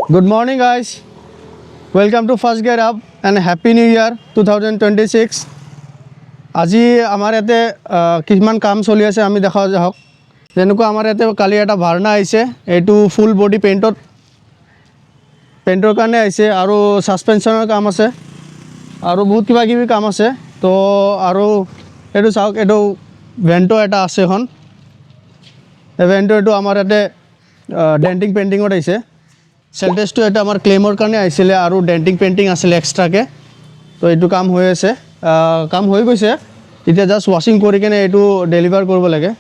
Good morning, guys. Welcome to First Gear Up and Happy New Year 2026. আজি আমাৰ ইয়াতে কিছুমান কাম চলি আছে আমি দেখা যাওক যেনেকুৱা আমাৰ ইয়াতে কালি এটা ভাৰনা আহিছে এইটো ফুল বডি পেইণ্টৰ কাৰণে আহিছে আৰু সাসপেনশনৰ কাম আছে আৰু বহুত কিবা কিবি কাম আছে তো আৰু এইটো চাওক এইটো ভেন্টো এটা আছে এখন এই ভেন্টো এইটো আমাৰ ইয়াতে ডেন্টিং পেইণ্টিঙত আহিছে সেলটেজটো এটা আমাৰ ক্লেমৰ কাৰণে আহিছিলে আৰু ডেন্টিং পেইণ্টিং আছিল এক্সট্ৰাকে তো এইটো কাম হৈ আছে কাম হৈ গৈছে এতিয়া জাস্ট ওয়াশিং কৰি কেনে এইটো ডেলিভাৰ কৰিব লাগে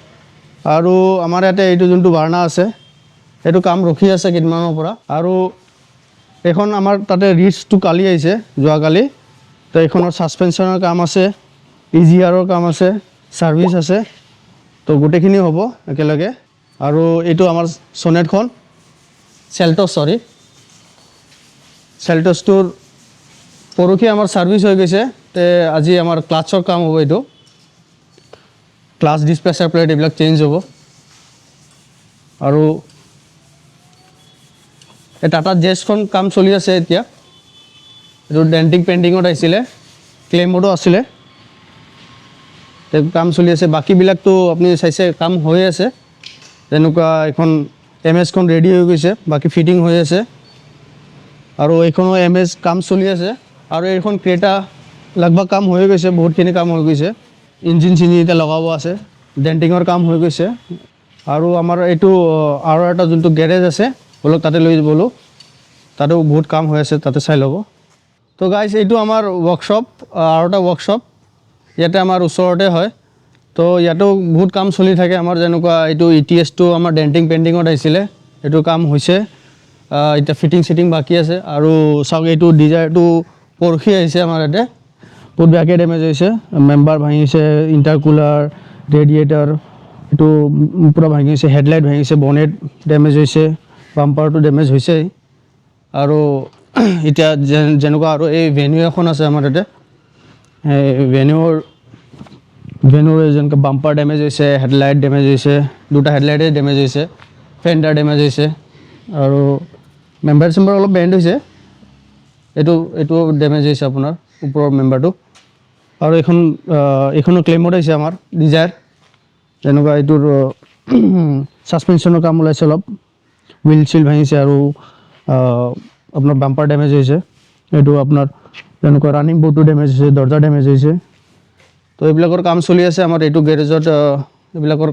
আৰু আমাৰ ইয়াতে এইটো যোনটো ভাৰনা আছে এইটো কাম ৰখি আছে কেইদিনমানৰ পৰা আৰু এখন আমাৰ তাতে ৰিচটো কালি আহিছে যোৱাকালি তো এইখনৰ সাসপেনশনৰ কাম আছে ইজিআৰৰ কাম আছে সাৰ্ভিস আছে তো গোটেইখিনি হ'ব একেলগে আৰু এইটো আমাৰ সোনেটখন সেলটছটোৰ পৰহি আমাৰ সাৰ্ভিস হৈ গৈছে তে আজি আমাৰ ক্লাছৰ কাম হ'ব এইটো ক্লাছ ডিসপ্লেচাৰ প্লেট এইবিলাক চেঞ্জ হ'ব আৰু এই টাটা জেছখন কাম চলি আছে এতিয়া এইটো ডেন্টিং পেইণ্টিঙত আহিছিলে ক্লেমতো আছিলে কাম চলি আছে বাকীবিলাকতো আপুনি চাইছে কাম হৈ আছে যেনেকুৱা এখন এমএছখন ৰেডি হৈ গৈছে বাকী ফিটিং হৈ আছে আৰু এইখনো এমএছ কাম চলি আছে আৰু এইখন ক্ৰেটা লগভগ কাম হৈ গৈছে বহুতখিনি কাম হৈ গৈছে ইঞ্জিন চিনি এতিয়া লগাব আছে ডেন্টিঙৰ কাম হৈ গৈছে আৰু আমাৰ এইটো আৰু এটা যোনটো গেৰেজ আছে বলক তাতে লৈ বলো তাতেও বহুত কাম হৈ আছে তাতে চাই ল'ব তো গাইজ এইটো আমাৰ ৱৰ্কশ্বপ আৰু এটা ৱৰ্কশ্বপ ইয়াতে আমাৰ ওচৰতে হয় তো ইয়াতেও বহুত কাম চলি থাকে আমাৰ যেনেকুৱা এইটো ইটিএছটো আমাৰ ডেন্টিং পেইণ্টিঙত আহিছিলে এইটো কাম হৈছে এতিয়া ফিটিং চিটিং বাকী আছে আৰু চাওক এইটো ডিজায়াৰটো পৰহি আহিছে আমাৰ ইয়াতে বহুত বেয়াকৈ ডেমেজ হৈছে মেম্বাৰ ভাঙিছে ইণ্টাৰকুলাৰ ৰেডিয়েটাৰ এইটো পূৰা ভাঙিছে হেডলাইট ভাঙিছে বনেট ডেমেজ হৈছে বাম্পাৰটো ডেমেজ হৈছেই আৰু এতিয়া যেনেকুৱা আৰু এই ভেনিউ এখন আছে আমাৰ ইয়াতে ভেনিউৰ যেনেকৈ বাম্পাৰ ডেমেজ হৈছে হেডলাইট ডেমেজ হৈছে দুটা হেডলাইটে ডেমেজ হৈছে ফেণ্ডাৰ ডেমেজ হৈছে আৰু মেম্বাৰ চেম্বাৰ অলপ বেণ্ড হৈছে এইটো ডেমেজ হৈছে আপোনাৰ ওপৰৰ মেম্বাৰটো আৰু এইখনো ক্লেমত আহিছে আমাৰ ডিজায়াৰ যেনেকুৱা এইটোৰ সাসপেনশনৰ কাম ওলাইছে অলপ হুইল চিল ভাঙিছে আৰু আপোনাৰ বাম্পাৰ ডেমেজ হৈছে এইটো আপোনাৰ যেনেকুৱা ৰানিং বোৰ্ডটো ডেমেজ হৈছে দৰ্জা ডেমেজ হৈছে তো এইবিলাকৰ কাম চলি আছে আমাৰ এইটো গেৰেজত এইবিলাকৰ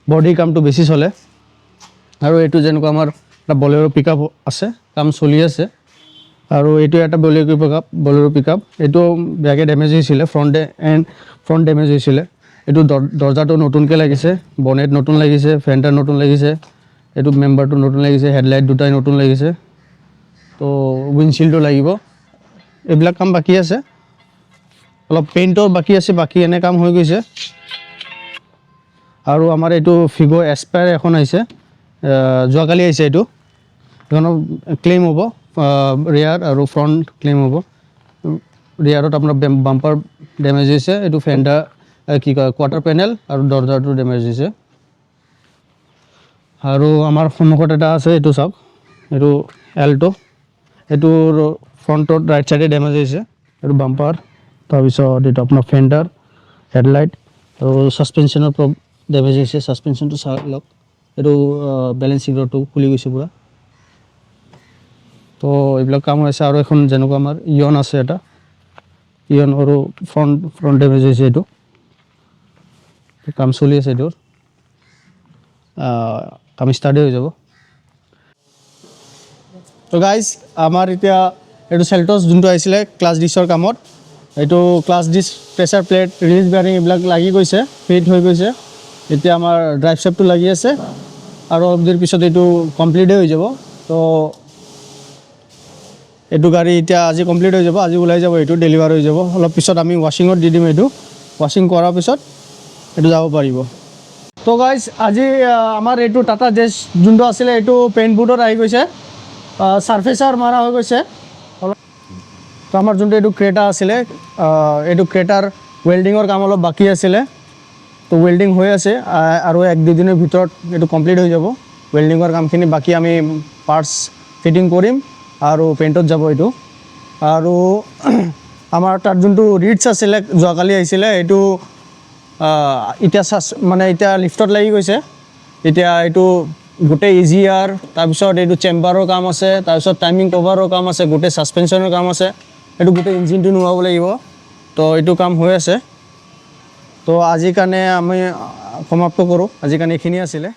বডি কামটো বেছি চলে আৰু এইটো যেনেকুৱা আমাৰ এটা বলেৰো পিকআপ আছে কাম চলি আছে আৰু এইটো এটা বলেৰো পিকআপ এইটো বেয়াকৈ ডেমেজ হৈছিলে ফ্ৰণ্ট ডেমেজ হৈছিলে এইটো দৰ্জাটো নতুনকৈ লাগিছে বনেট নতুন লাগিছে ফেণ্ডাৰ নতুন লাগিছে এইটো মেম্বাৰটো নতুন লাগিছে হেডলাইট দুটাই নতুন লাগিছে তো উইণ্ডশ্বিল্ডটো লাগিব এইবিলাক কাম বাকী আছে অলপ পেইণ্টৰ বাকী আছে বাকী এনে কাম হৈ গৈছে আৰু আমাৰ এইটো ফিগো এছপায়াৰ এখন আহিছে যোৱাকালি আহিছে এইখনৰ ক্লেইম হ'ব ৰিয়াৰ আৰু ফ্ৰণ্ট ক্লেইম হ'ব ৰিয়াৰত আপোনাৰ বাম্পাৰ ডেমেজ হৈছে এইটো ফেণ্ডাৰ কি কয় কোৱাৰ্টাৰ পেনেল আৰু দৰ্জাটো ডেমেজ হৈছে আৰু আমাৰ সন্মুখত এটা আছে এইটো চাওক এইটো এল্টো এইটোৰ ফ্ৰণ্টত ৰাইট চাইডে ডেমেজ হৈছে এইটো বাম্পাৰ তাৰপিছত এইটো আপোনাৰ ফেণ্ডাৰ হেডলাইট আৰু সাসপেনশনৰ ডেমেজ হৈছে সাসপেনশনটো চাই লওক এইটো বেলেঞ্চিং ৰডটো খুলি গৈছে পূৰা তো এইবিলাক কাম হৈছে আৰু এখন যেনেকুৱা আমাৰ ইয়ন আছে এটা ইয়ন আৰু ফ্ৰণ্ট ডেমেজ হৈছে এইটো কাম চলি আছে এইটোৰ কাম ষ্টাৰ্টেই হৈ যাব তো গাইজ আমাৰ এতিয়া এইটো সেলটছ যোনটো আহিছিলে ক্লাছ ডিছৰ কামত এইটো class dish pressure plate release bearing এইবিলাক লাগি গৈছে ফিট হৈ গৈছে এতিয়া আমাৰ ড্ৰাইভ শ্বেফটো লাগি আছে আৰু অলপ দেৰি পিছত এইটো কমপ্লিটেই হৈ যাব তো এইটো গাড়ী এতিয়া আজি কমপ্লিট হৈ যাব আজি ওলাই যাব এইটো ডেলিভাৰ হৈ যাব অলপ পিছত আমি ৱাশ্বিঙত দি দিম এইটো ৱাশ্বিং কৰাৰ পিছত এইটো যাব পাৰিব তো গাইজ আজি আমাৰ এইটো টাটা জেছ যোনটো আছিলে এইটো পেইণ্ট বোৰ্ডত আহি গৈছে ছাৰ্ফেচাৰ মাৰা হৈ গৈছে তো আমাৰ যোনটো এইটো ক্ৰেটা আছিলে এইটো ক্ৰেটাৰ ৱেল্ডিঙৰ কাম অলপ বাকী আছিলে তো ৱেল্ডিং হৈ আছে আৰু এক দুদিনৰ ভিতৰত এইটো কমপ্লিট হৈ যাব ৱেল্ডিঙৰ কামখিনি বাকী আমি পাৰ্টছ ফিটিং কৰিম আৰু পেইণ্টত যাব এইটো আৰু আমাৰ তাত যোনটো ৰিডছ আছিলে যোৱাকালি আহিছিলে এইটো এতিয়া মানে এতিয়া লিফ্টত লাগি গৈছে এতিয়া এইটো গোটেই ইজিয়াৰ তাৰপিছত এইটো চেম্বাৰৰ কাম আছে তাৰপিছত টাইমিং কভাৰৰ কাম আছে গোটেই ছাছপেনশ্যনৰ কাম আছে এইটো গোটেই ইঞ্জিনটো নোহাব লাগিব তো এইটো কাম হৈ আছে তো আজিৰ কাৰণে আমি সমাপ্ত কৰোঁ আজিৰ কাৰণে এইখিনি আছিলে